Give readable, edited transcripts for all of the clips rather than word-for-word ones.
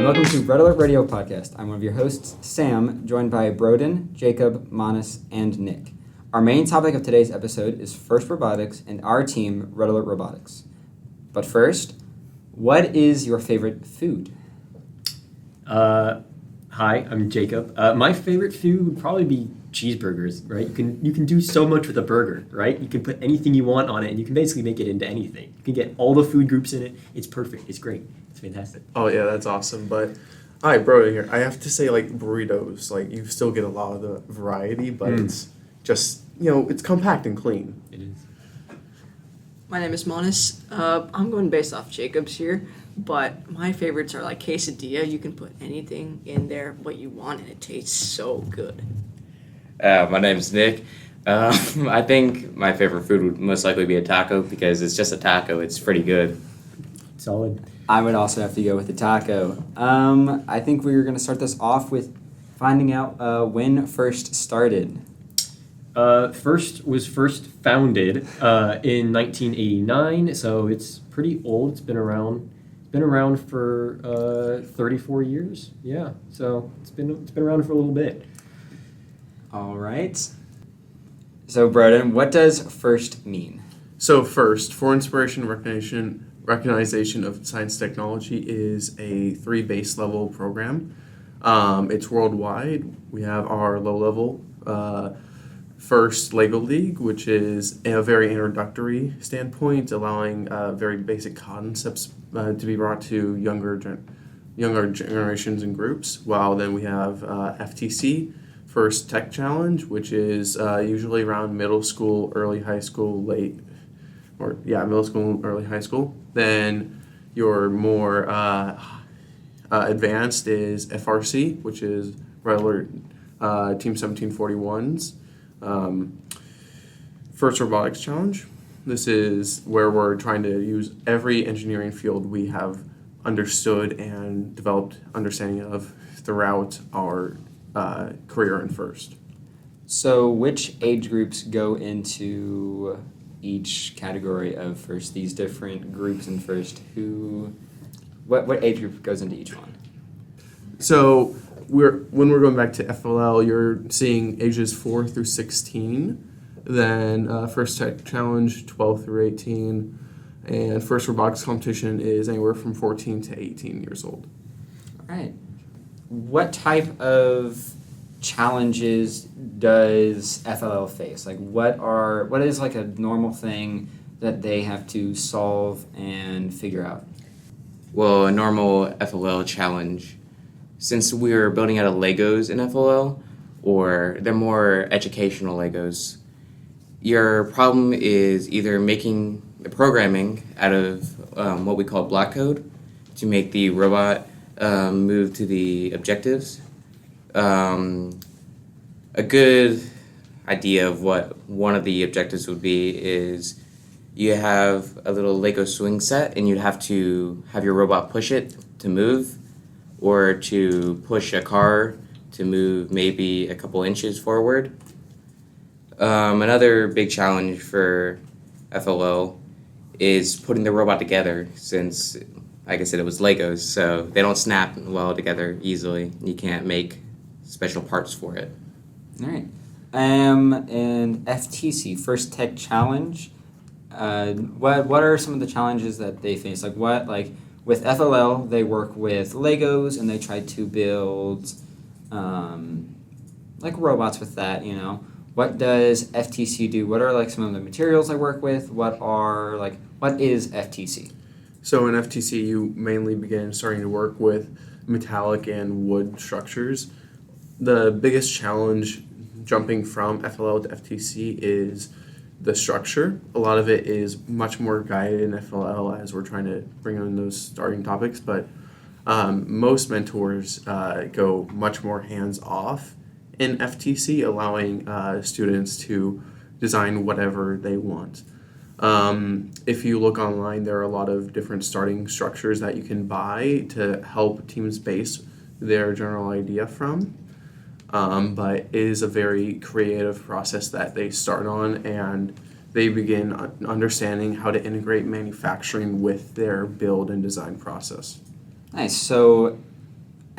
and welcome to Red Alert Radio Podcast. I'm one of your hosts, Sam, joined by Broden, Jacob, Manas, and Nick. Our main topic of today's episode is FIRST Robotics and our team, Red Alert Robotics. But first, what is your favorite food? Hi, I'm Jacob. My favorite food would probably be cheeseburgers, right? You can do so much with a burger, right? You can put anything you want on it, and you can basically make it into anything. You can get all the food groups in it. It's perfect. It's great. It's fantastic. Oh yeah, that's awesome. But hi, Broden here. I have to say, like burritos, like you still get a lot of the variety, but it's just it's compact and clean. It is. My name is Manas. I'm going based off Jacob's here, but my favorites are like quesadilla. You can put anything in there, what you want, and it tastes so good. My name is Nick. I think my favorite food would most likely be a taco because it's just a taco. It's pretty good. Solid. I would also have to go with the taco. I think we were going to start this off with finding out when FIRST started. FIRST was first founded in 1989, so it's pretty old. It's been around. Been around for 34 years. Yeah, so it's been around for a little bit. All right. So, Broden, what does FIRST mean? So FIRST, for inspiration recognition of science technology, is a 3 base level program. It's worldwide. We have our low level FIRST LEGO League, which is a very introductory standpoint, allowing very basic concepts to be brought to younger generations and groups. While then we have FTC, FIRST Tech Challenge, which is usually around middle school, early high school, middle school, early high school. Then your more advanced is FRC, which is Red Alert Team 1741's FIRST Robotics Challenge. This is where we're trying to use every engineering field we have understood and developed understanding of throughout our career in FIRST. So, which age groups go into each category of FIRST? These different groups in FIRST. What age group goes into each one? So, when we're going back to FLL, you're seeing ages 4 through 16. Then FIRST Tech Challenge 12 through 18, and FIRST Robotics Competition is anywhere from 14 to 18 years old. All right. What type of challenges does FLL face? Like, what is like a normal thing that they have to solve and figure out? Well, a normal FLL challenge, since we're building out of Legos in FLL, or they're more educational Legos, your problem is either making the programming out of what we call block code to make the robot move to the objectives. A good idea of what one of the objectives would be is you have a little Lego swing set and you'd have to have your robot push it to move, or to push a car to move maybe a couple inches forward. Another big challenge for FLL is putting the robot together, since, like I said, it was Legos, so they don't snap well together easily. You can't make special parts for it. All right. And FTC, FIRST Tech Challenge. What are some of the challenges that they face? With FLL, they work with Legos and they try to build robots with that. What does FTC do? What are some of the materials they work with? What is FTC? So in FTC, you mainly starting to work with metallic and wood structures. The biggest challenge jumping from FLL to FTC is the structure. A lot of it is much more guided in FLL as we're trying to bring on those starting topics, but most mentors go much more hands-off in FTC, allowing students to design whatever they want. If you look online, there are a lot of different starting structures that you can buy to help teams base their general idea from. But it is a very creative process that they start on, and they begin understanding how to integrate manufacturing with their build and design process. Nice. So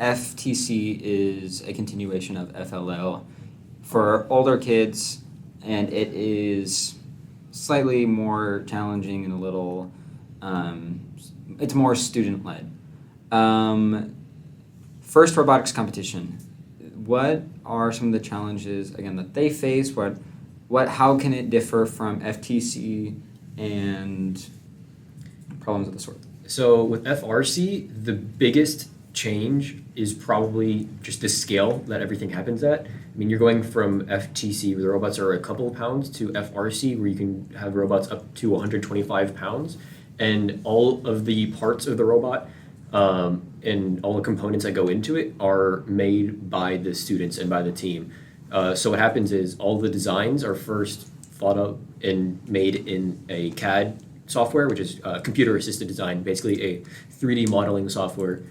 FTC is a continuation of FLL for older kids, and it is slightly more challenging and a little, it's more student-led. First robotics competition. What are some of the challenges, again, that they face? How can it differ from FTC and problems of the sort? So with FRC, the biggest change is probably just the scale that everything happens at. I mean, you're going from FTC, where the robots are a couple of pounds, to FRC, where you can have robots up to 125 pounds. And all of the parts of the robot and all the components that go into it are made by the students and by the team. So what happens is all the designs are first thought up and made in a CAD software, which is computer-assisted design, basically a 3D modeling software,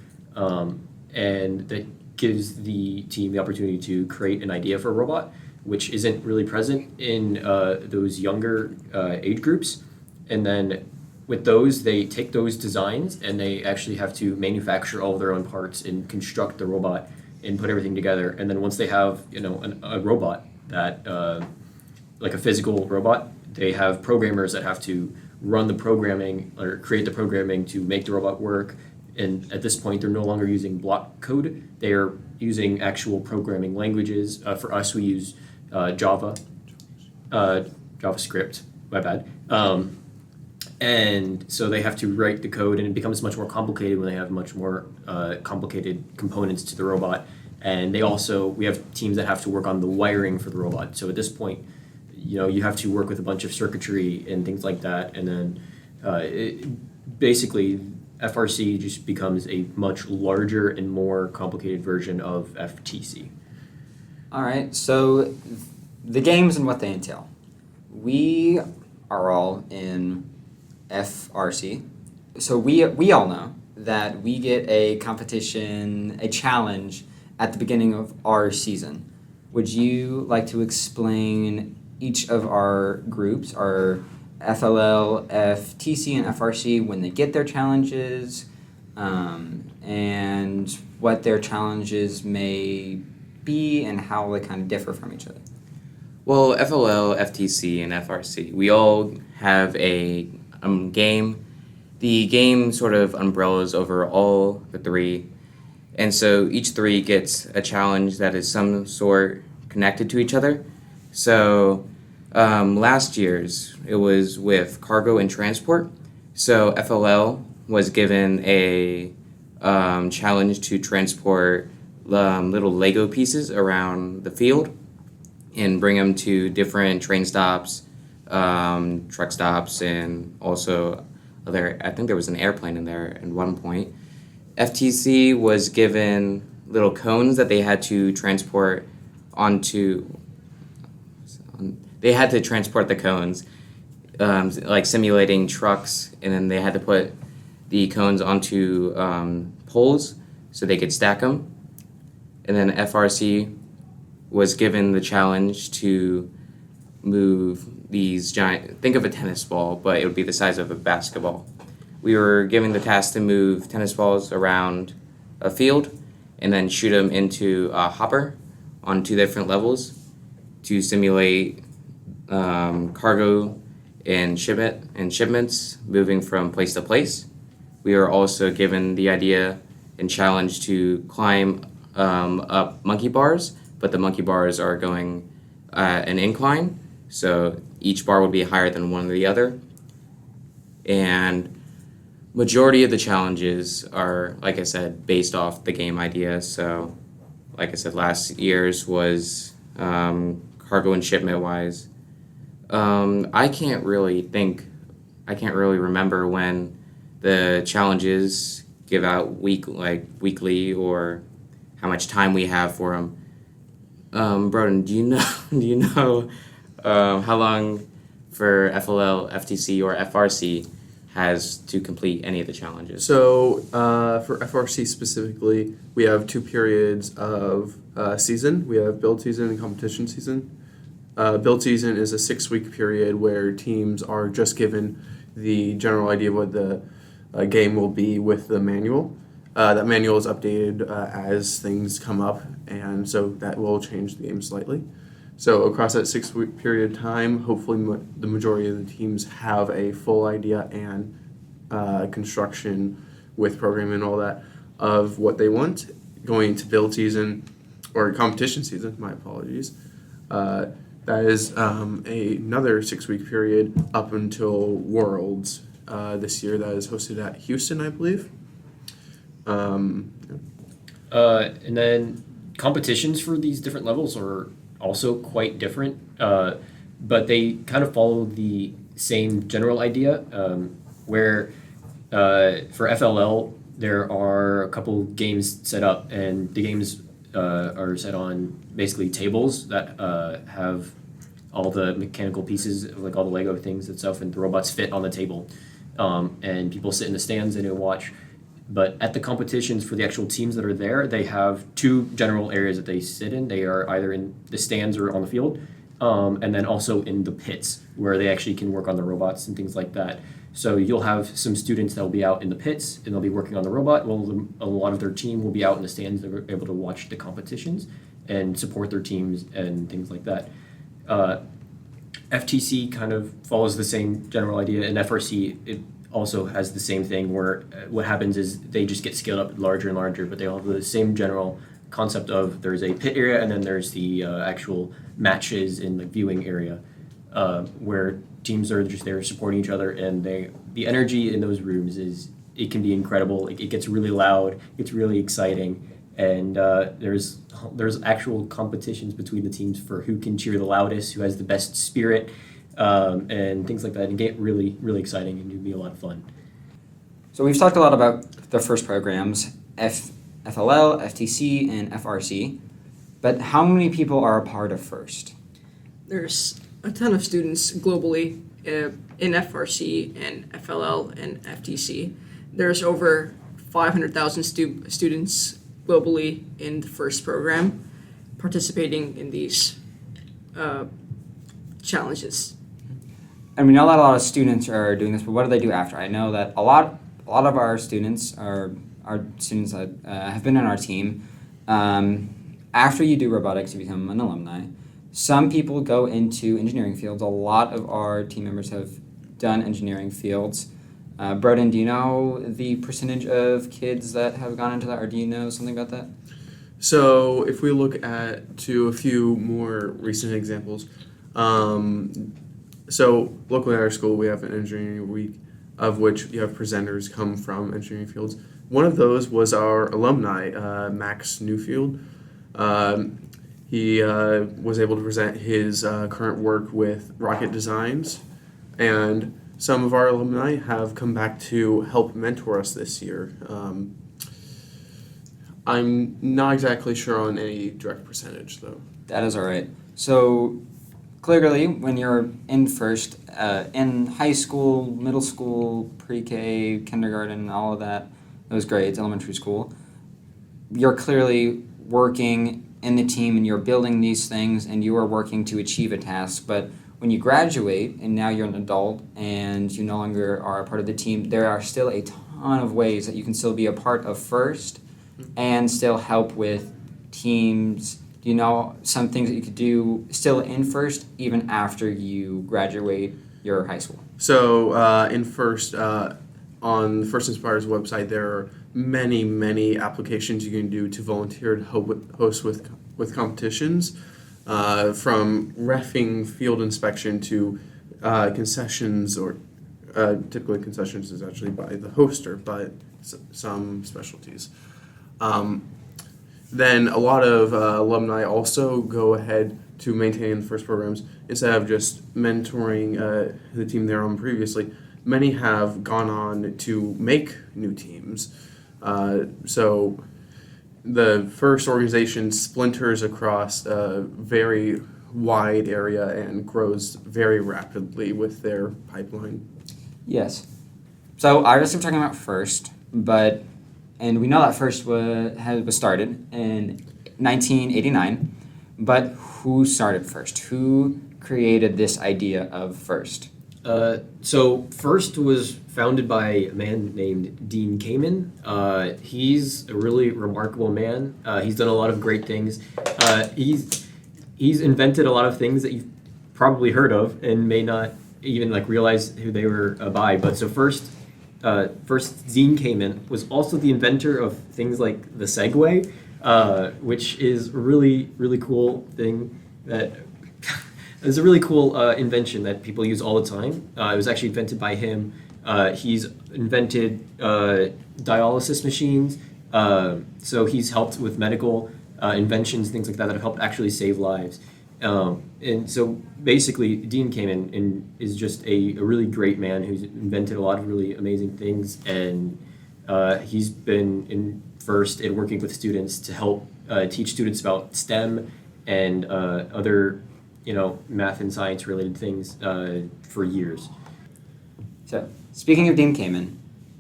and that gives the team the opportunity to create an idea for a robot, which isn't really present in those younger age groups. And then with those, they take those designs and they actually have to manufacture all of their own parts and construct the robot and put everything together. And then once they have, a robot that, like a physical robot, they have programmers that have to run the programming or create the programming to make the robot work. And at this point, they're no longer using block code. They are using actual programming languages. For us, we use Java, JavaScript, my bad. And so they have to write the code, and it becomes much more complicated when they have much more complicated components to the robot. And we have teams that have to work on the wiring for the robot. So at this point, you have to work with a bunch of circuitry and things like that. And then basically, FRC just becomes a much larger and more complicated version of FTC. All right, so the games and what they entail. We are all in FRC. So we all know that we get a competition, a challenge at the beginning of our season. Would you like to explain each of our groups, our FLL, FTC, and FRC, when they get their challenges, and what their challenges may be and how they kind of differ from each other? Well, FLL, FTC, and FRC, we all have a game. The game sort of umbrellas over all the three, and so each three gets a challenge that is some sort connected to each other. So last year's, it was with cargo and transport. So FLL was given a challenge to transport little Lego pieces around the field and bring them to different train stops, truck stops, and also I think there was an airplane in there at one point. FTC was given little cones that they had to transport they had to transport the cones, like simulating trucks, and then they had to put the cones onto poles so they could stack them. And then FRC was given the challenge to move these giant, think of a tennis ball, but it would be the size of a basketball. We were given the task to move tennis balls around a field and then shoot them into a hopper on 2 different levels to simulate cargo and shipments moving from place to place. We were also given the idea and challenge to climb up monkey bars, but the monkey bars are going an incline, so each bar would be higher than one or the other. And majority of the challenges are, like I said, based off the game idea. So, like I said, last year's was cargo and shipment wise. I can't really remember when the challenges give out weekly or how much time we have for them. Broden, do you know how long for FLL, FTC, or FRC has to complete any of the challenges? So for FRC specifically, we have 2 periods of season. We have build season and competition season. Build season is a 6-week period where teams are just given the general idea of what the game will be with the manual. That manual is updated as things come up, and so that will change the game slightly. So across that 6-week period of time, hopefully the majority of the teams have a full idea and construction with programming and all that of what they want going into build season or competition season. My apologies. That is another 6-week period up until Worlds this year. That is hosted at Houston, I believe. And then competitions for these different levels are also quite different, but they kind of follow the same general idea, where for FLL there are a couple games set up, and the games are set on basically tables that have all the mechanical pieces, like all the Lego things and stuff, and the robots fit on the table, and people sit in the stands and they watch. But at the competitions for the actual teams that are there, they have two general areas that they sit in. They are either in the stands or on the field, and then also in the pits where they actually can work on the robots and things like that. So you'll have some students that will be out in the pits and they'll be working on the robot. Well, a lot of their team will be out in the stands. They're able to watch the competitions and support their teams and things like that. FTC kind of follows the same general idea, and FRC, it also has the same thing where what happens is they just get scaled up larger and larger, but they all have the same general concept of there's a pit area and then there's the actual matches in the viewing area, where teams are just there supporting each other, and the energy in those rooms it can be incredible. It gets really loud, it's really exciting, and there's actual competitions between the teams for who can cheer the loudest, who has the best spirit, and things like that, and get really, really exciting, and it'd be a lot of fun. So we've talked a lot about the FIRST programs, FLL, FTC, and FRC, but how many people are a part of FIRST? There's a ton of students globally in FRC and FLL and FTC. There's over 500,000 students globally in the FIRST program participating in these challenges. And we know that a lot of students are doing this, but what do they do after? I know that a lot of our students are students that have been on our team. After you do robotics, you become an alumni. Some people go into engineering fields. A lot of our team members have done engineering fields. Broden, do you know the percentage of kids that have gone into that, or do you know something about that? So if we look to a few more recent examples, so locally at our school we have an engineering week of which you have presenters come from engineering fields. One of those was our alumni, Max Newfield. He was able to present his current work with Rocket Designs, and some of our alumni have come back to help mentor us this year. I'm not exactly sure on any direct percentage, though. That is all right. So clearly, when you're in FIRST, in high school, middle school, pre-K, kindergarten, all of that, those grades, elementary school, you're clearly working in the team and you're building these things and you are working to achieve a task. But when you graduate and now you're an adult and you no longer are a part of the team, there are still a ton of ways that you can still be a part of FIRST and still help with teams. Do you know some things that you could do still in FIRST even after you graduate your high school? So in FIRST, on the FIRST Inspires website, there are many applications you can do to volunteer to host with competitions, from reffing field inspection to concessions, or typically concessions is actually by the hoster, but some specialties. Then a lot of alumni also go ahead to maintain the FIRST programs instead of just mentoring the team they're on previously. Many have gone on to make new teams. So the FIRST organization splinters across a very wide area and grows very rapidly with their pipeline. Yes. So obviously we're talking about FIRST, and we know that FIRST was started in 1989, but who started FIRST? Who created this idea of FIRST? So FIRST was founded by a man named Dean Kamen. He's a really remarkable man. He's done a lot of great things. He's invented a lot of things that you've probably heard of and may not even like realize who they were by. But so first Dean Kamen was also the inventor of things like the Segway, which is a really cool thing that. It's a really cool invention that people use all the time. It was actually invented by him. He's invented dialysis machines. So he's helped with medical inventions, things like that have helped actually save lives. And so basically, Dean came in and is just a really great man who's invented a lot of really amazing things. And he's been in FIRST in working with students to help teach students about STEM and other math and science related things for years. So, speaking of Dean Kamen,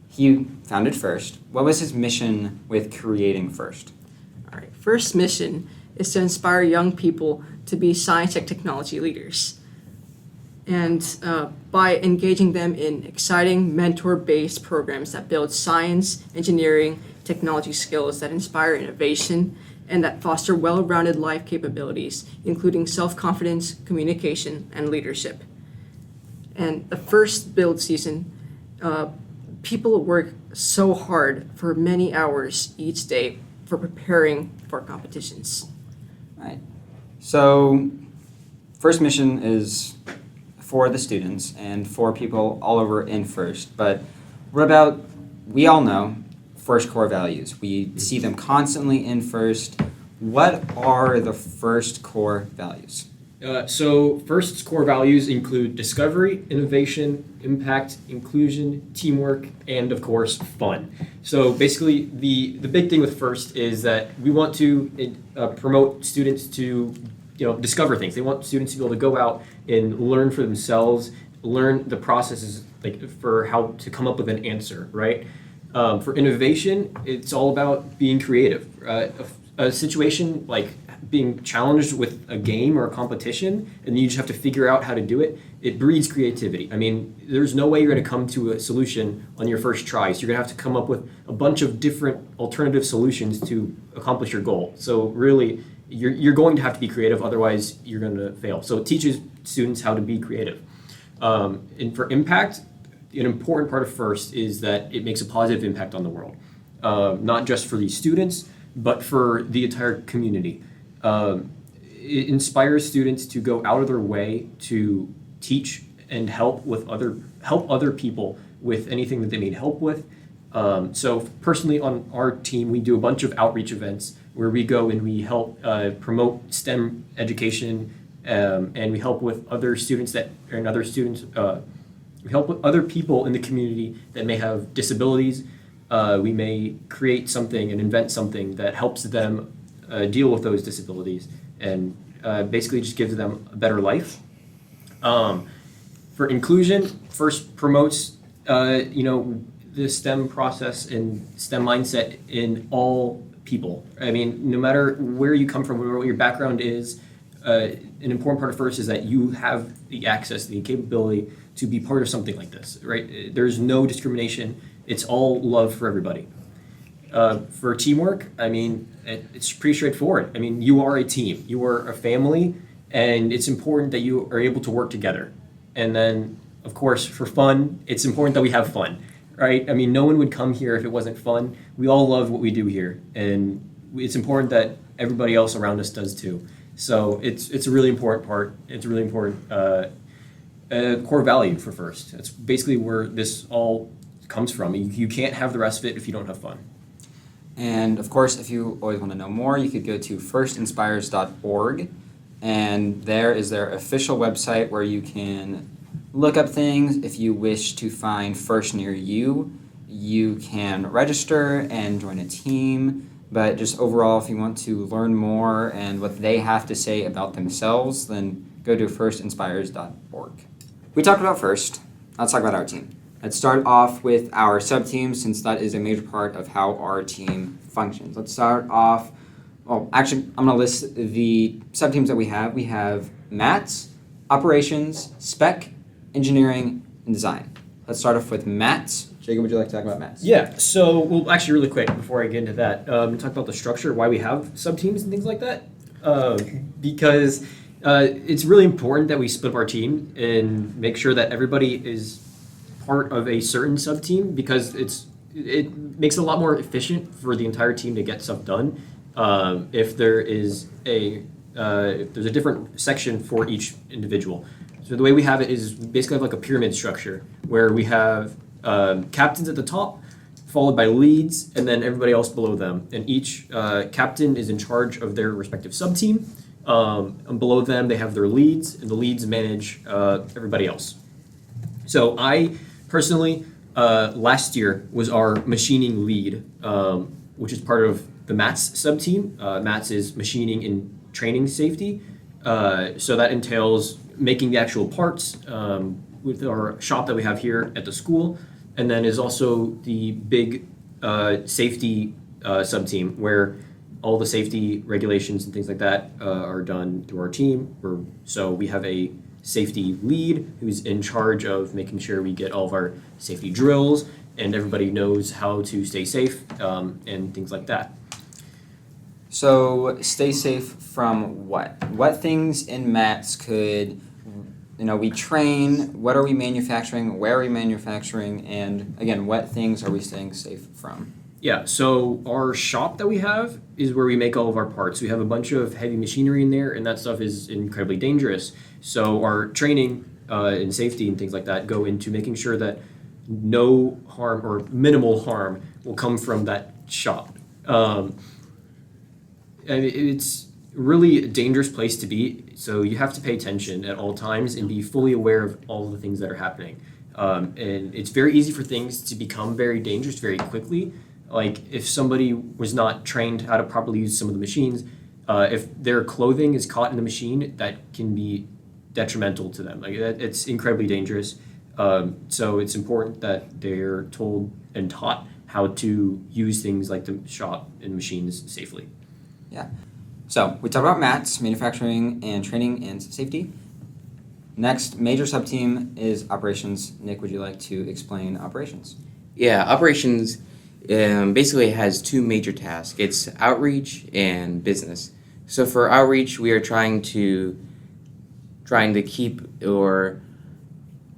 he founded FIRST. What was his mission with creating FIRST? All right. First mission is to inspire young people to be science and technology leaders. And by engaging them in exciting mentor-based programs that build science, engineering, technology skills that inspire innovation and that foster well-rounded life capabilities, including self-confidence, communication, and leadership. And the first build season, people work so hard for many hours each day for preparing for competitions. Right. So, first mission is for the students and for people all over in FIRST. But what about, we all know FIRST core values. We see them constantly in FIRST. What are the FIRST core values? So FIRST's core values include discovery, innovation, impact, inclusion, teamwork, and of course, fun. So basically, the big thing with FIRST is that we want to promote students to discover things. They want students to be able to go out and learn for themselves, learn the processes like for how to come up with an answer, right? For innovation, it's all about being creative. A situation like being challenged with a game or a competition, and you just have to figure out how to do it, it breeds creativity. I mean, there's no way you're going to come to a solution on your first try. So you're going to have to come up with a bunch of different alternative solutions to accomplish your goal. So really, you're going to have to be creative, otherwise you're going to fail. So it teaches students how to be creative. And for impact, an important part of FIRST is that it makes a positive impact on the world, not just for these students, but for the entire community. It inspires students to go out of their way to teach and help other people with anything that they need help with. So personally on our team, we do a bunch of outreach events where we go and we help promote STEM education, and we help with other students we help with other people in the community that may have disabilities. We may create something and invent something that helps them deal with those disabilities and basically just gives them a better life. For inclusion, FIRST promotes the STEM process and STEM mindset in all people. I mean, no matter where you come from, what your background is, an important part of FIRST is that you have the access, the capability to be part of something like this, right? There's no discrimination. It's all love for everybody. For teamwork, I mean, it's pretty straightforward. I mean, you are a team. You are a family, and it's important that you are able to work together. And then, of course, for fun, it's important that we have fun, right? I mean, no one would come here if it wasn't fun. We all love what we do here, and it's important that everybody else around us does too. So it's a really important part. It's a really important core value for FIRST. It's basically where this all comes from. You can't have the rest of it if you don't have fun. And of course, if you always want to know more, you could go to firstinspires.org, and there is their official website where you can look up things. If you wish to find FIRST near you, you can register and join a team. But just overall, if you want to learn more and what they have to say about themselves, then go to firstinspires.org. We talked about FIRST. Let's talk about our team. Let's start off with our sub-teams, since that is a major part of how our team functions. Let's start off, I'm going to list the sub-teams that we have. We have Maths, Operations, Spec, Engineering, and design. Let's start off with maths. Jacob, would you like to talk about maths? Yeah, so, well, actually, really quick before I get into that, talk about the structure, why we have sub-teams and things like that. Because it's really important that we split up our team and make sure that everybody is part of a certain sub-team, because it makes it a lot more efficient for the entire team to get stuff done. If there's a different section for each individual. So the way we have it is we basically have like a pyramid structure where we have captains at the top, followed by leads, and then everybody else below them. And each captain is in charge of their respective sub-team. And below them, they have their leads, and the leads manage everybody else. So I personally, last year, was our machining lead, which is part of the MATS sub-team. MATS is machining and training safety. So that entails making the actual parts with our shop that we have here at the school, and then is also the big safety sub-team where all the safety regulations and things like that are done through our team. So we have a safety lead who's in charge of making sure we get all of our safety drills and everybody knows how to stay safe and things like that. So stay safe from what? What things in maths could, we train, what are we manufacturing, where are we manufacturing, and again, what things are we staying safe from? Yeah, so our shop that we have is where we make all of our parts. We have a bunch of heavy machinery in there, and that stuff is incredibly dangerous. So our training and safety and things like that go into making sure that no harm or minimal harm will come from that shop. And it's really a dangerous place to be, so you have to pay attention at all times and be fully aware of all the things that are happening. And it's very easy for things to become very dangerous very quickly. Like if somebody was not trained how to properly use some of the machines, if their clothing is caught in the machine, that can be detrimental to them. Like it's incredibly dangerous. So it's important that they're told and taught how to use things like the shop and machines safely. Yeah. So we talked about maths, manufacturing, and training and safety. Next major sub-team is operations. Nick, would you like to explain operations? Yeah, operations basically has two major tasks. It's outreach and business. So for outreach, we are trying to keep or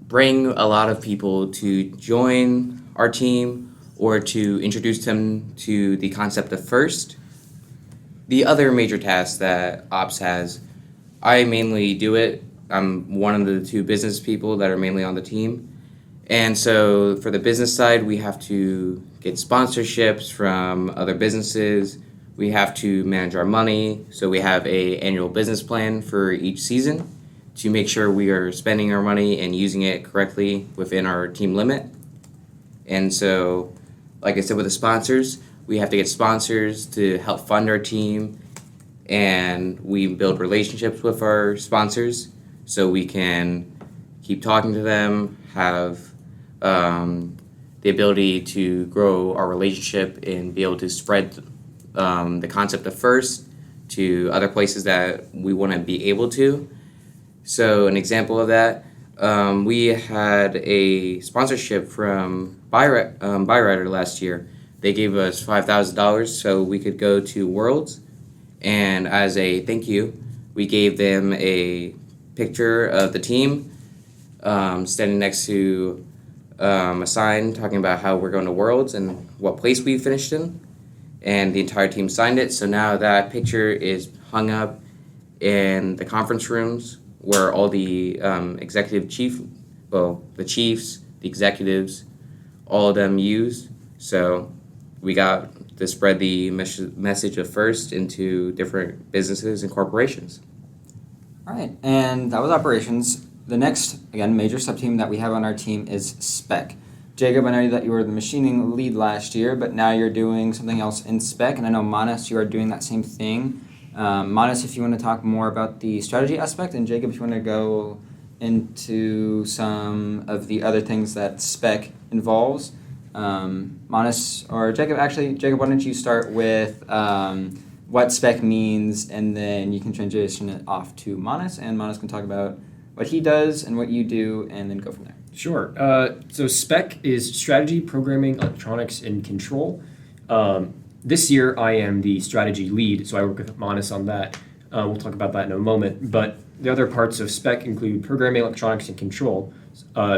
bring a lot of people to join our team or to introduce them to the concept of FIRST. The other major task that Ops has, I mainly do it. I'm one of the two business people that are mainly on the team. And so for the business side, we have to get sponsorships from other businesses. We have to manage our money. So we have an annual business plan for each season to make sure we are spending our money and using it correctly within our team limit. And so, like I said, with the sponsors, we have to get sponsors to help fund our team, and we build relationships with our sponsors so we can keep talking to them, have the ability to grow our relationship and be able to spread the concept of FIRST to other places that we want to be able to. So an example of that, we had a sponsorship from Byrider last year. They gave us $5,000 so we could go to Worlds, and as a thank you, we gave them a picture of the team standing next to a sign talking about how we're going to Worlds and what place we finished in, and the entire team signed it. So now that picture is hung up in the conference rooms where all the the chiefs, the executives, all of them use. So we got to spread the message of FIRST into different businesses and corporations. All right, and that was operations. The next, again, major sub-team that we have on our team is spec. Jacob, I know that you were the machining lead last year, but now you're doing something else in spec, and I know Manas, you are doing that same thing. Manas, if you want to talk more about the strategy aspect, and Jacob, if you want to go into some of the other things that spec involves. Manas or Jacob, why don't you start with what spec means, and then you can transition it off to Manas, and Manas can talk about what he does and what you do, and then go from there. Sure. So SPEC is Strategy, Programming, Electronics, and Control. This year, I am the strategy lead, so I work with Manas on that. We'll talk about that in a moment. But the other parts of SPEC include Programming, Electronics, and Control.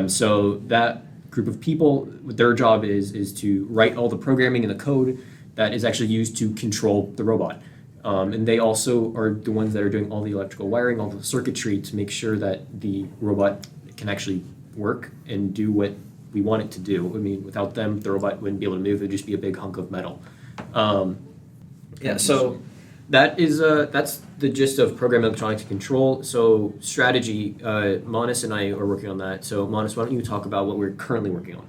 So that group of people, their job is to write all the programming and the code that is actually used to control the robot. And they also are the ones that are doing all the electrical wiring, all the circuitry to make sure that the robot can actually work and do what we want it to do. I mean, without them, the robot wouldn't be able to move. It'd just be a big hunk of metal. So that's the gist of Programming, Electronics, and Control. So strategy, Manas and I are working on that. So Manas, why don't you talk about what we're currently working on?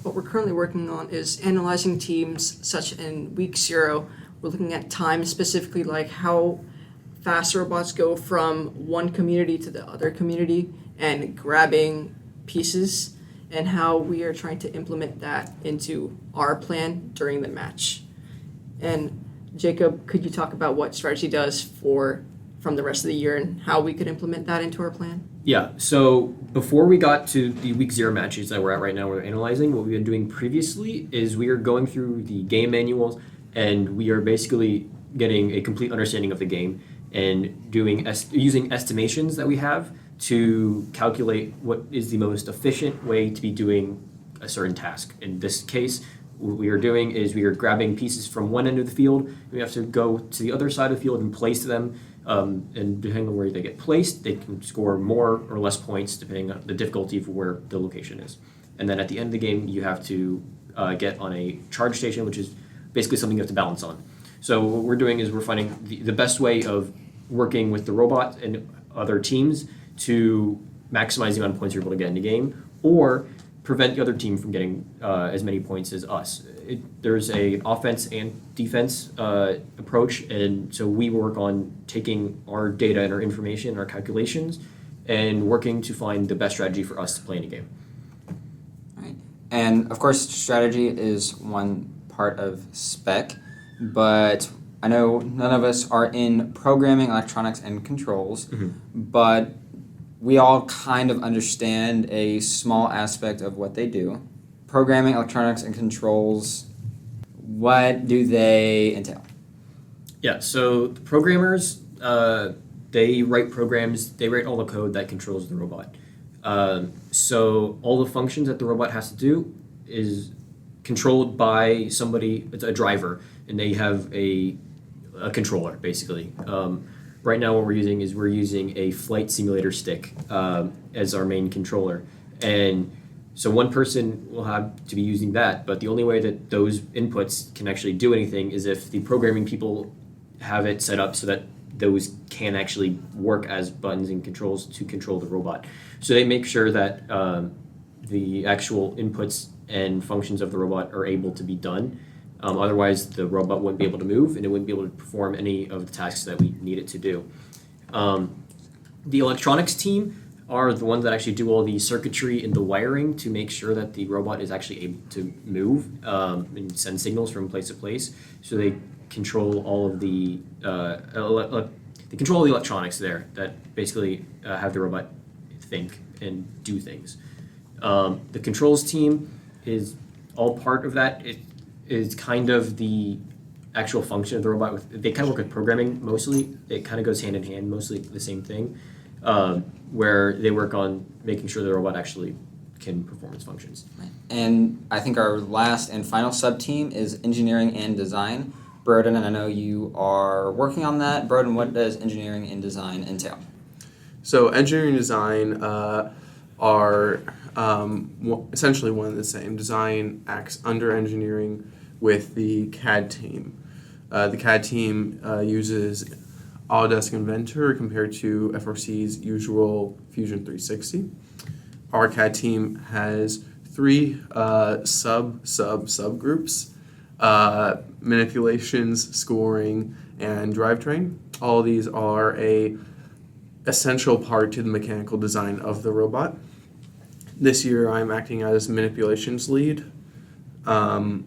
What we're currently working on is analyzing teams, such in week 0. We're looking at time specifically, like how fast robots go from one community to the other community and grabbing pieces, and how we are trying to implement that into our plan during the match. And Jacob, could you talk about what strategy does from the rest of the year and how we could implement that into our plan? Yeah, so before we got to the week 0 matches that we're at right now, we're analyzing. What we've been doing previously is we are going through the game manuals, and we are basically getting a complete understanding of the game and using estimations that we have to calculate what is the most efficient way to be doing a certain task. In this case, what we are doing is we are grabbing pieces from one end of the field. We have to go to the other side of the field and place them. And depending on where they get placed, they can score more or less points depending on the difficulty of where the location is. And then at the end of the game, you have to get on a charge station, which is basically something you have to balance on. So what we're doing is we're finding the best way of working with the robot and other teams to maximize the amount of points you're able to get in the game, or prevent the other team from getting as many points as us. There's an offense and defense approach, and so we work on taking our data and our information and our calculations and working to find the best strategy for us to play in a game. Right. And of course, strategy is one part of SPEC, but I know none of us are in programming, electronics, and controls, but we all kind of understand a small aspect of what they do. Programming, electronics, and controls, what do they entail? Yeah, so the programmers, they write programs, they write all the code that controls the robot. So all the functions that the robot has to do is controlled by somebody, it's a driver, and they have a controller, basically. Right now what we're using a flight simulator stick as our main controller. And so one person will have to be using that, but the only way that those inputs can actually do anything is if the programming people have it set up so that those can actually work as buttons and controls to control the robot. So they make sure that the actual inputs and functions of the robot are able to be done. Otherwise, the robot wouldn't be able to move, and it wouldn't be able to perform any of the tasks that we need it to do. The electronics team are the ones that actually do all the circuitry and the wiring to make sure that the robot is actually able to move and send signals from place to place. So they control all of the they control the electronics there that basically have the robot think and do things. The controls team is all part of that. It is kind of the actual function of the robot. They kind of work with programming mostly. It kind of goes hand in hand, mostly the same thing, where they work on making sure the robot actually can perform its functions. And I think our last and final sub-team is engineering and design. Broden, and I know you are working on that. Broden, what does engineering and design entail? So engineering and design are essentially one and the same. Design acts under engineering with the CAD team. The CAD team uses Autodesk Inventor compared to FRC's usual Fusion 360. Our CAD team has 3 subgroups: manipulations, scoring, and drivetrain. All of these are a essential part to the mechanical design of the robot. This year I'm acting as manipulations lead. The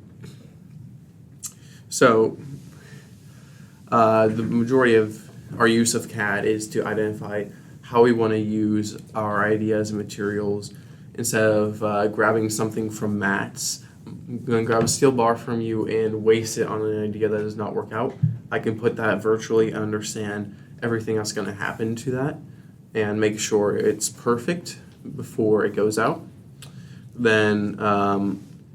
majority of our use of CAD is to identify how we want to use our ideas and materials instead of grabbing something from Matt's, I'm going to grab a steel bar from you and waste it on an idea that does not work out. I can put that virtually and understand everything that's going to happen to that and make sure it's perfect before it goes out. Then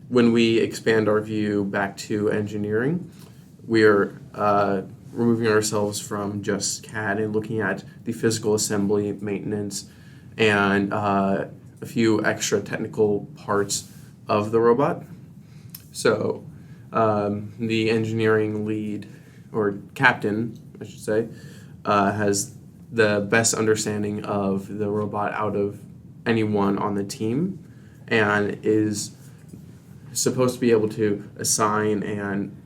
when we expand our view back to engineering, we're removing ourselves from just CAD and looking at the physical assembly, maintenance, and a few extra technical parts of the robot. So the engineering lead, or captain, I should say, has the best understanding of the robot out of anyone on the team and is supposed to be able to assign and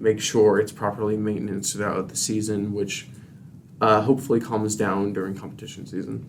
make sure it's properly maintained throughout the season, which hopefully calms down during competition season.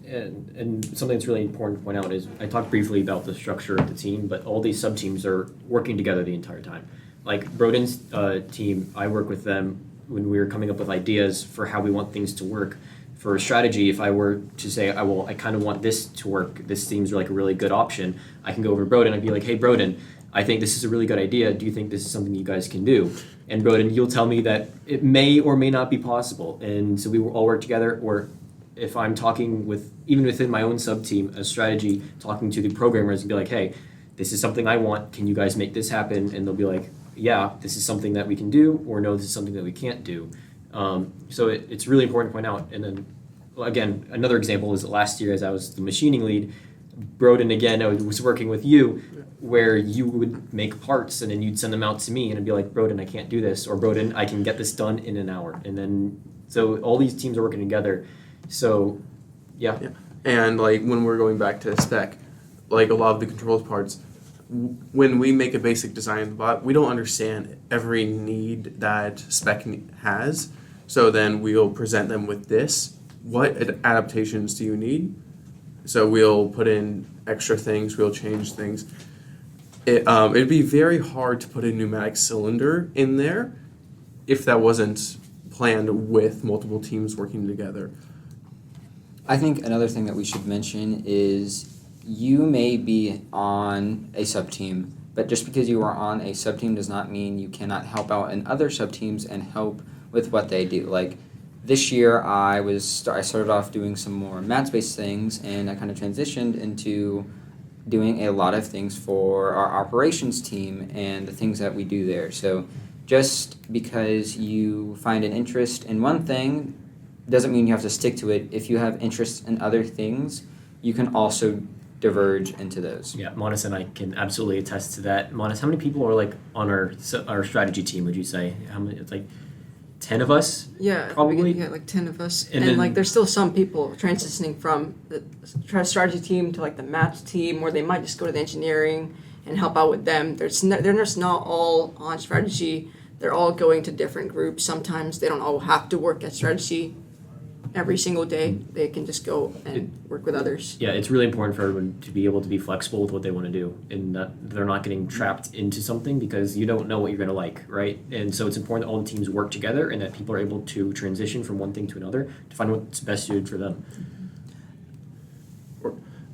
And something that's really important to point out is I talked briefly about the structure of the team, but all these sub teams are working together the entire time. Like Broden's team, I work with them when we were coming up with ideas for how we want things to work. For strategy, if I were to say, I kind of want this to work, this seems like a really good option, I can go over to Broden and be like, hey, Broden, I think this is a really good idea. Do you think this is something you guys can do? And Broden, you'll tell me that it may or may not be possible. And so we will all work together. Or if I'm talking with, even within my own sub-team, a strategy, talking to the programmers and be like, hey, this is something I want. Can you guys make this happen? And they'll be like, yeah, this is something that we can do, or no, this is something that we can't do. So it's really important to point out. And then, again, another example is last year as I was the machining lead, Broden, again, I was working with you where you would make parts and then you'd send them out to me and I'd be like, Broden, I can't do this, or Broden, I can get this done in an hour. And then, so all these teams are working together. So, yeah. And like when we're going back to spec, like a lot of the controls parts, when we make a basic design of the bot, we don't understand every need that spec has. So then we'll present them with this. What adaptations do you need? So we'll put in extra things, we'll change things. It'd be very hard to put a pneumatic cylinder in there if that wasn't planned with multiple teams working together. I think another thing that we should mention is you may be on a sub-team, but just because you are on a sub-team does not mean you cannot help out in other sub-teams and help with what they do. Like this year, I started off doing some more maths-based things, and I kind of transitioned into doing a lot of things for our operations team and the things that we do there. So just because you find an interest in one thing doesn't mean you have to stick to it. If you have interests in other things, you can also diverge into those. Yeah, Monis and I can absolutely attest to that. Monis, how many people are like on our strategy team, would you say? How many? It's like 10 of us? Yeah, Probably. Yeah, like 10 of us. And And, then- like there's still some people transitioning from the strategy team to like the maths team, or they might just go to the engineering and help out with them. They're just not all on strategy. They're all going to different groups. Sometimes they don't all have to work at strategy every single day. They can just go and work with others. Yeah, it's really important for everyone to be able to be flexible with what they want to do and that they're not getting trapped into something because you don't know what you're going to like, right? And so it's important that all the teams work together and that people are able to transition from one thing to another to find what's best suited for them.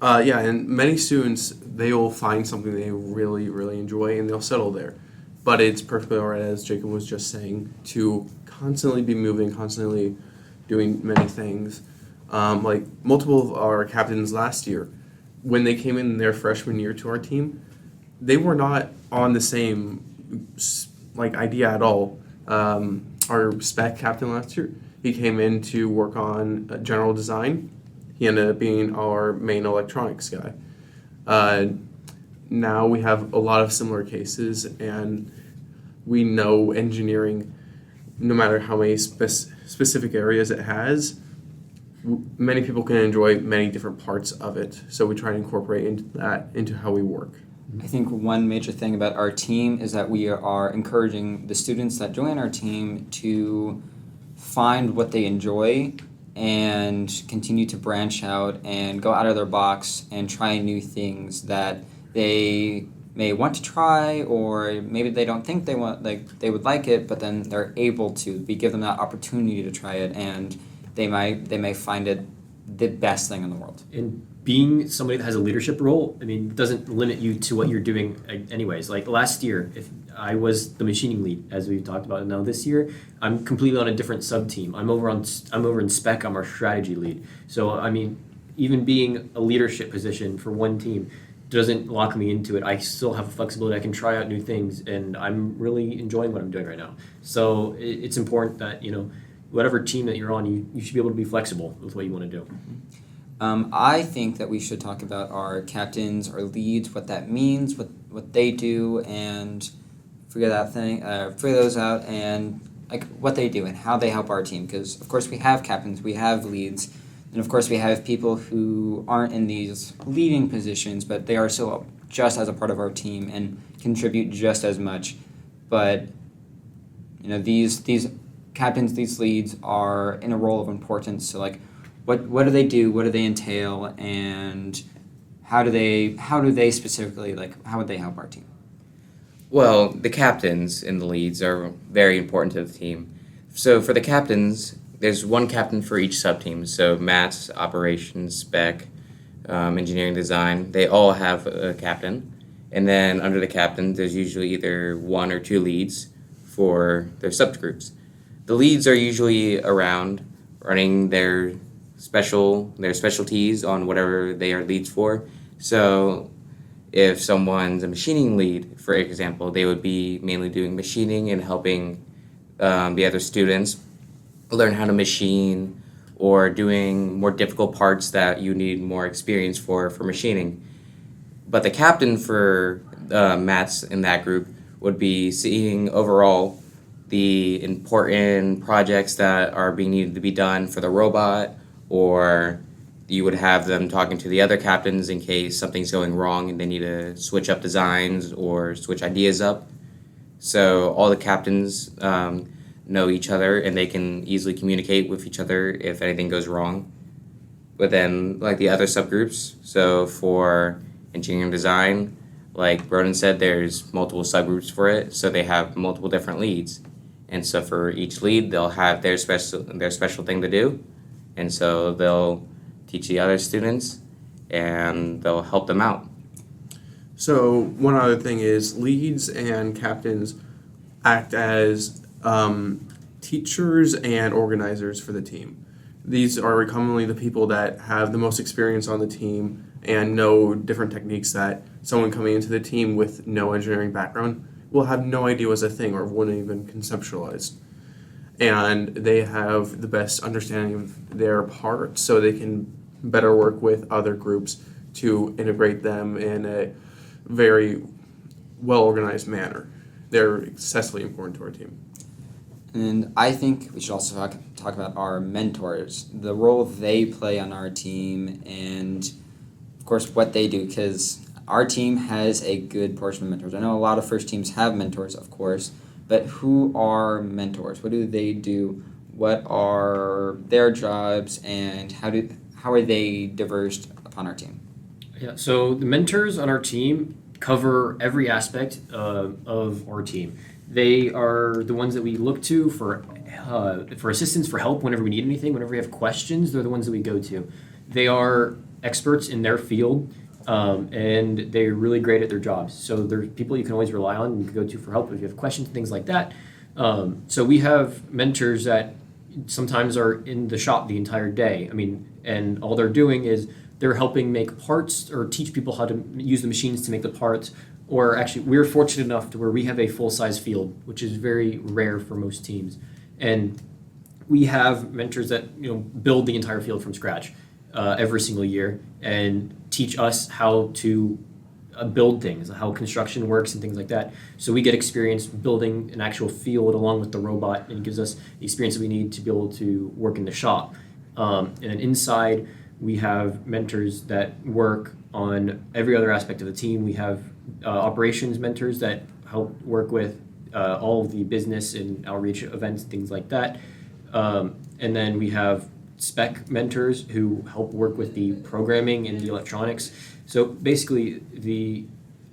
Yeah, and many students, they will find something they really, really enjoy and they'll settle there. But it's perfectly all right, as Jacob was just saying, to constantly be moving, constantly doing many things. Like multiple of our captains last year, when they came in their freshman year to our team, they were not on the same idea at all. Our spec captain last year, he came in to work on general design. He ended up being our main electronics guy. Now we have a lot of similar cases, and we know engineering, no matter how many specific areas it has, many people can enjoy many different parts of it. So we try to incorporate into how we work. I think one major thing about our team is that we are encouraging the students that join our team to find what they enjoy and continue to branch out and go out of their box and try new things that they may want to try, or maybe they don't think they would like it, but then they're able to. We give them that opportunity to try it, and they may find it the best thing in the world. And being somebody that has a leadership role, I mean, doesn't limit you to what you're doing anyways. Like last year, if I was the machining lead, as we've talked about, and now this year, I'm completely on a different sub team. I'm over in spec. I'm our strategy lead. So I mean, even being a leadership position for one team doesn't lock me into it. I still have flexibility. I can try out new things, and I'm really enjoying what I'm doing right now. So it's important that, you know, whatever team that you're on, you should be able to be flexible with what you want to do. I think that we should talk about our captains, our leads, what that means, what they do, and figure those out, and like what they do and how they help our team. Because of course we have captains, we have leads, and of course we have people who aren't in these leading positions, but they are still just as a part of our team and contribute just as much. But you know, these captains, these leads are in a role of importance. So like, what do they do? What do they entail? And how do they specifically, like, how would they help our team? Well, the captains and the leads are very important to the team. So for the captains, there's one captain for each sub-team. So maths, operations, spec, engineering design, they all have a captain. And then under the captain, there's usually either one or two leads for their subgroups. The leads are usually around running their specialties on whatever they are leads for. So if someone's a machining lead, for example, they would be mainly doing machining and helping the other students learn how to machine, or doing more difficult parts that you need more experience for machining. But the captain for maths in that group would be seeing overall the important projects that are being needed to be done for the robot, or you would have them talking to the other captains in case something's going wrong and they need to switch up designs or switch ideas up. So all the captains know each other, and they can easily communicate with each other if anything goes wrong. But then, like the other subgroups, so for engineering design, like Broden said, there's multiple subgroups for it, so they have multiple different leads. And so for each lead, they'll have their special thing to do, and so they'll teach the other students, and they'll help them out. So one other thing is leads and captains act as teachers and organizers for the team. These are commonly the people that have the most experience on the team and know different techniques that someone coming into the team with no engineering background will have no idea was a thing or wouldn't even conceptualize. And they have the best understanding of their part, so they can better work with other groups to integrate them in a very well-organized manner. They're excessively important to our team. And I think we should also talk about our mentors, the role they play on our team, and of course what they do, because our team has a good portion of mentors. I know a lot of first teams have mentors, of course, but who are mentors? What do they do? What are their jobs, and how are they diverse upon our team? Yeah, so the mentors on our team cover every aspect of our team. They are the ones that we look to for assistance, for help whenever we need anything, whenever we have questions. They're the ones that we go to. They are experts in their field, and they're really great at their jobs. So they're people you can always rely on and you can go to for help if you have questions, things like that. So we have mentors that sometimes are in the shop the entire day. I mean, and all they're doing is they're helping make parts or teach people how to use the machines to make the parts. Or actually, we're fortunate enough to where we have a full-size field, which is very rare for most teams. And we have mentors that build the entire field from scratch every single year and teach us how to build things, how construction works and things like that. So we get experience building an actual field along with the robot, and it gives us the experience that we need to be able to work in the shop. And then inside, we have mentors that work on every other aspect of the team. We have operations mentors that help work with all of the business and outreach events, things like that. And then we have spec mentors who help work with the programming and the electronics. So basically, the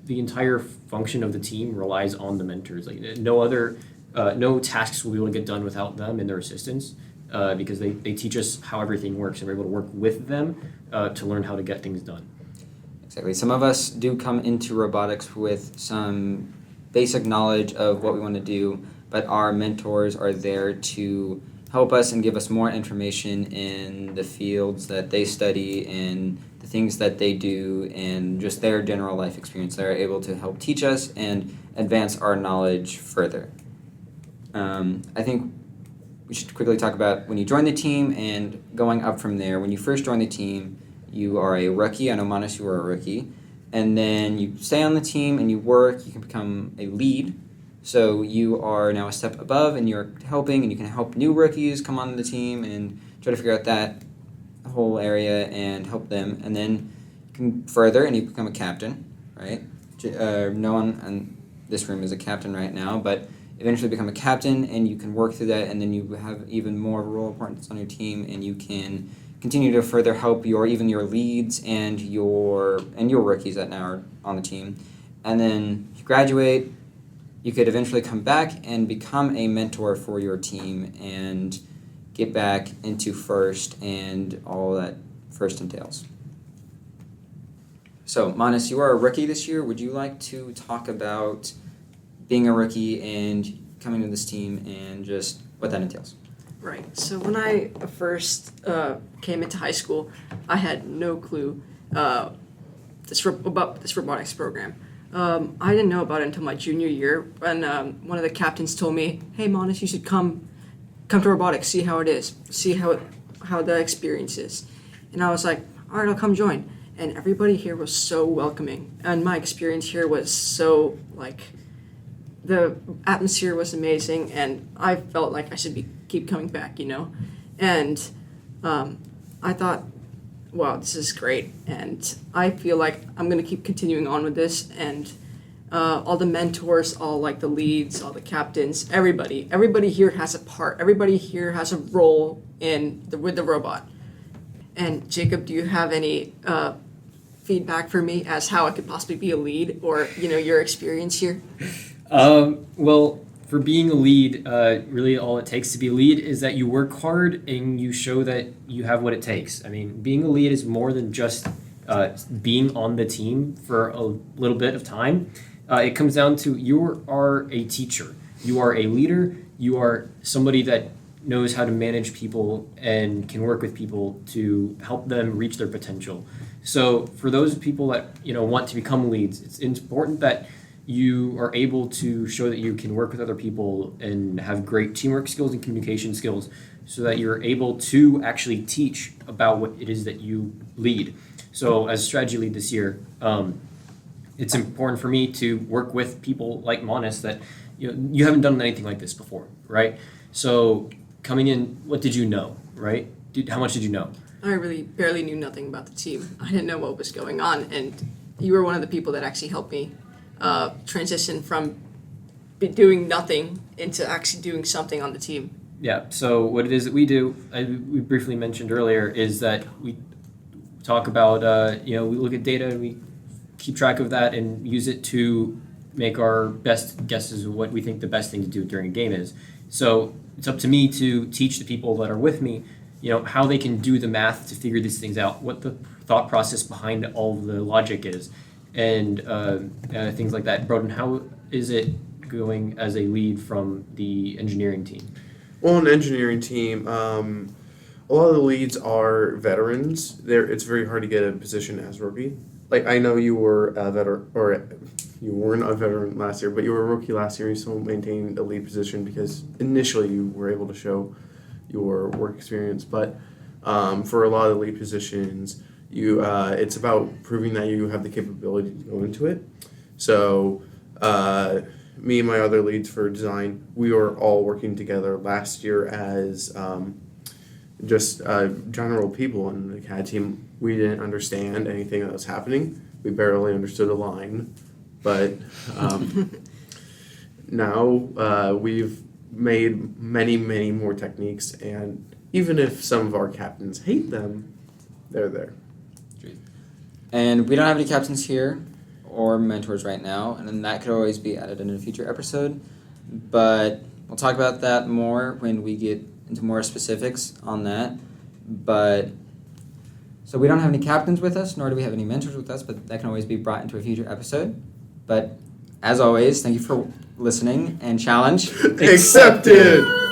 entire function of the team relies on the mentors. Like no tasks will be able to get done without them and their assistance. because they teach us how everything works, and we're able to work with them to learn how to get things done. Exactly. Some of us do come into robotics with some basic knowledge of what we want to do, but our mentors are there to help us and give us more information in the fields that they study and the things that they do and just their general life experience. They're able to help teach us and advance our knowledge further. I think we should quickly talk about when you join the team and going up from there. When you first join the team, you are a rookie. I know, Manas, you are a rookie. And then you stay on the team and you work. You can become a lead. So you are now a step above and you're helping, and you can help new rookies come on the team and try to figure out that whole area and help them. And then you can further and you become a captain, right? No one in this room is a captain right now, but eventually become a captain, and you can work through that, and then you have even more role importance on your team, and you can continue to further help your leads and your rookies that now are on the team. And then you graduate, you could eventually come back and become a mentor for your team and get back into first and all that first entails. So, Manas, you are a rookie this year. Would you like to talk about being a rookie and coming to this team and just what that entails? Right. So when I first came into high school, I had no clue about this robotics program. I didn't know about it until my junior year when one of the captains told me, "Hey, Manas, you should come to robotics, see how it is, see how the experience is." And I was like, "All right, I'll come join." And everybody here was so welcoming, and my experience here was so the atmosphere was amazing, and I felt like I should keep coming back, And I thought, wow, this is great, and I feel like I'm going to keep continuing on with this, and all the mentors, all the leads, all the captains, everybody here has a part. Everybody here has a role with the robot. And Jacob, do you have any feedback for me as how I could possibly be a lead, or your experience here? Well, for being a lead, really all it takes to be a lead is that you work hard and you show that you have what it takes. I mean, being a lead is more than just being on the team for a little bit of time. It comes down to you are a teacher. You are a leader. You are somebody that knows how to manage people and can work with people to help them reach their potential. So for those people that want to become leads, it's important that you are able to show that you can work with other people and have great teamwork skills and communication skills so that you're able to actually teach about what it is that you lead. So as strategy lead this year, it's important for me to work with people like Manas that you haven't done anything like this before, right? So coming in, what did you know, right? How much did you know? I really barely knew nothing about the team. I didn't know what was going on, and you were one of the people that actually helped me transition from doing nothing into actually doing something on the team. Yeah, so what it is that we do, we briefly mentioned earlier, is that we talk about, we look at data and we keep track of that and use it to make our best guesses of what we think the best thing to do during a game is. So it's up to me to teach the people that are with me, how they can do the math to figure these things out, what the thought process behind all the logic is, and things like that. Broden, how is it going as a lead from the engineering team? Well, an engineering team, a lot of the leads are veterans. It's very hard to get a position as rookie. I know you were a veteran, or you weren't a veteran last year, but you were a rookie last year. You still maintained a lead position because initially you were able to show your work experience. But for a lot of lead positions, it's about proving that you have the capability to go into it. So me and my other leads for design, we were all working together last year as just general people in the CAD team. We didn't understand anything that was happening. We barely understood a line. But now we've made many, many more techniques, and even if some of our captains hate them, they're there. And we don't have any captains here or mentors right now, and then that could always be added in a future episode. But we'll talk about that more when we get into more specifics on that. But so we don't have any captains with us, nor do we have any mentors with us, but that can always be brought into a future episode. But as always, thank you for listening, and challenge Accepted!